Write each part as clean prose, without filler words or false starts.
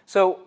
So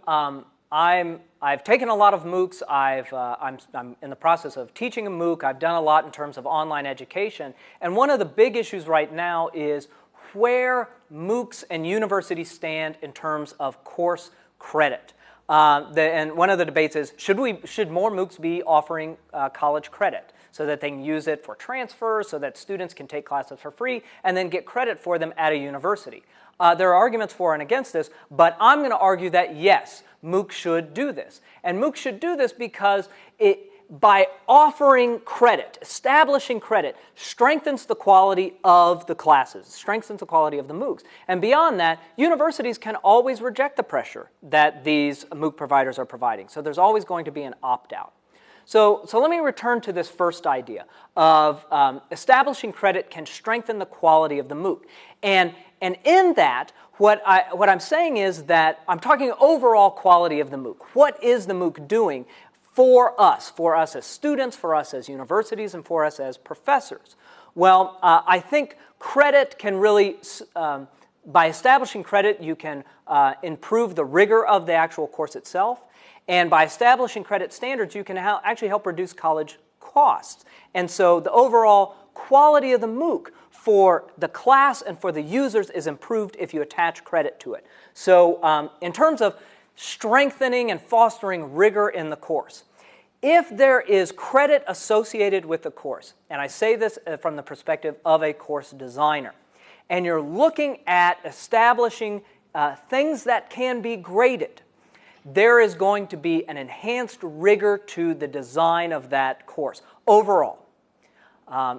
I've taken a lot of MOOCs. I'm in the process of teaching a MOOC. I've done a lot in terms of online education. And one of the big issues right now is where MOOCs and universities stand in terms of course credit. And one of the debates is, should more MOOCs be offering college credit so that they can use it for transfer, so that students can take classes for free and then get credit for them at a university? There are arguments for and against this, but I'm going to argue that yes, MOOCs should do this. And MOOCs should do this because by offering credit, establishing credit, strengthens the quality of the classes, strengthens the quality of the MOOCs. And beyond that, universities can always reject the pressure that these MOOC providers are providing. So there's always going to be an opt-out. So let me return to this first idea of establishing credit can strengthen the quality of the MOOC. And in that, what I'm saying is that I'm talking overall quality of the MOOC. What is the MOOC doing for us as students, for us as universities, and for us as professors? Well, I think credit can really, by establishing credit, you can improve the rigor of the actual course itself. And by establishing credit standards, you can actually help reduce college costs. And so the overall quality of the MOOC for the class and for the users is improved if you attach credit to it. So in terms of strengthening and fostering rigor in the course, if there is credit associated with the course, and I say this from the perspective of a course designer, and you're looking at establishing things that can be graded, there is going to be an enhanced rigor to the design of that course overall.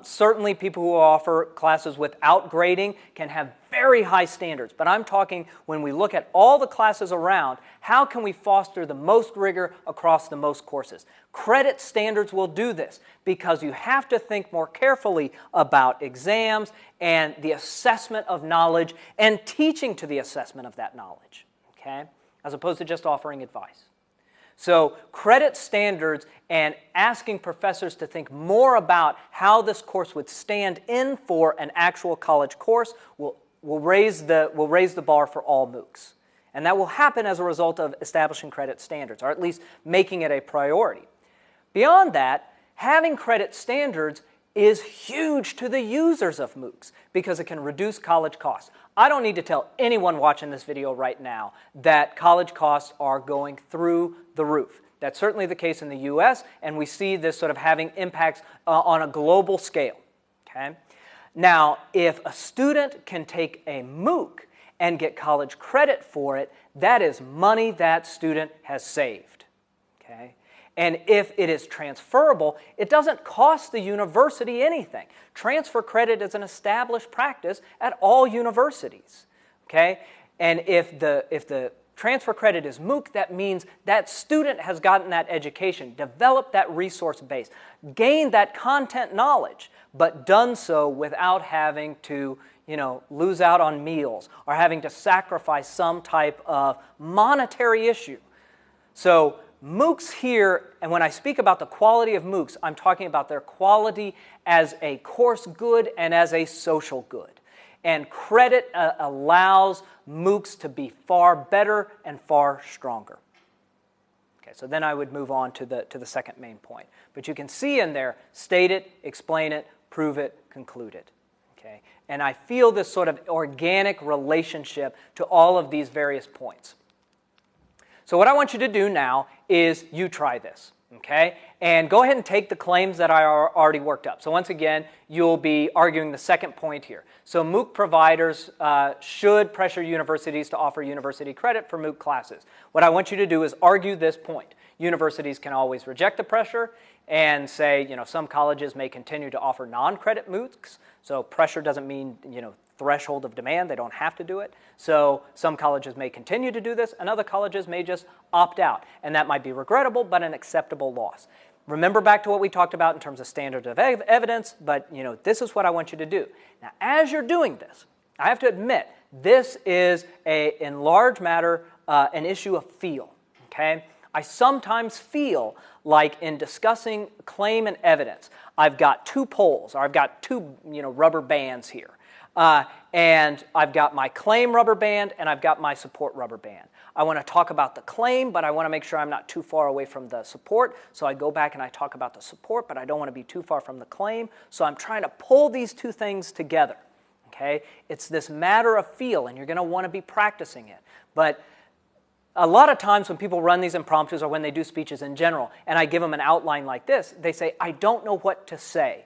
Certainly people who offer classes without grading can have very high standards, but I'm talking when we look at all the classes around, how can we foster the most rigor across the most courses? Credit standards will do this because you have to think more carefully about exams and the assessment of knowledge and teaching to the assessment of that knowledge, okay? As opposed to just offering advice. So credit standards and asking professors to think more about how this course would stand in for an actual college course will raise the bar for all MOOCs. And that will happen as a result of establishing credit standards, or at least making it a priority. Beyond that, having credit standards is huge to the users of MOOCs because it can reduce college costs. I don't need to tell anyone watching this video right now that college costs are going through the roof. That's certainly the case in the US, and we see this sort of having impacts on a global scale. Okay? Now, if a student can take a MOOC and get college credit for it, that is money that student has saved. Okay? And if it is transferable, it doesn't cost the university anything. Transfer credit is an established practice at all universities. Okay? And if the transfer credit is MOOC, that means that student has gotten that education, developed that resource base, gained that content knowledge, but done so without having to lose out on meals or having to sacrifice some type of monetary issue. So MOOCs here, and when I speak about the quality of MOOCs, I'm talking about their quality as a course good and as a social good. And credit allows MOOCs to be far better and far stronger. Okay, so then I would move on to the second main point. But you can see in there, state it, explain it, prove it, conclude it. Okay? And I feel this sort of organic relationship to all of these various points. So what I want you to do now is you try this, okay? And go ahead and take the claims that I already worked up. So once again, you'll be arguing the second point here. So MOOC providers should pressure universities to offer university credit for MOOC classes. What I want you to do is argue this point. Universities can always reject the pressure and say, some colleges may continue to offer non-credit MOOCs. So pressure doesn't mean, threshold of demand. They don't have to do it. So some colleges may continue to do this, and other colleges may just opt out. And that might be regrettable, but an acceptable loss. Remember back to what we talked about in terms of standards of evidence, but this is what I want you to do. Now, as you're doing this, I have to admit, this is, in large matter, an issue of feel. Okay? I sometimes feel like in discussing claim and evidence, I've got two poles, or I've got two rubber bands here. And I've got my claim rubber band and I've got my support rubber band. I want to talk about the claim, but I want to make sure I'm not too far away from the support. So I go back and I talk about the support, but I don't want to be too far from the claim. So I'm trying to pull these two things together. Okay? It's this matter of feel, and you're going to want to be practicing it. But a lot of times when people run these impromptus or when they do speeches in general, and I give them an outline like this, they say, I don't know what to say.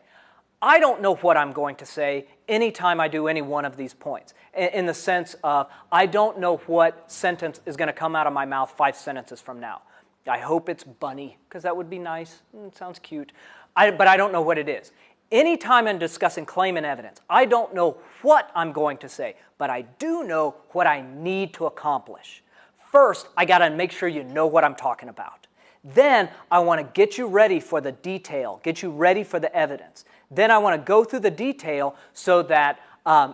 I don't know what I'm going to say anytime I do any one of these points, in the sense of I don't know what sentence is going to come out of my mouth 5 sentences from now. I hope it's bunny, because that would be nice. It sounds cute. But I don't know what it is. Anytime I'm discussing claim and evidence, I don't know what I'm going to say, but I do know what I need to accomplish. First, I got to make sure you know what I'm talking about. Then, I want to get you ready for the detail, get you ready for the evidence. Then I want to go through the detail so that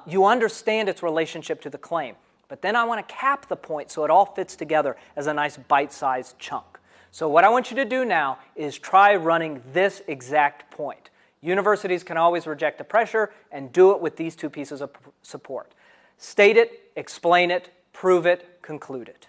you understand its relationship to the claim. But then I want to cap the point so it all fits together as a nice bite-sized chunk. So what I want you to do now is try running this exact point. Universities can always reject the pressure and do it with these two pieces of support. State it, explain it, prove it, conclude it.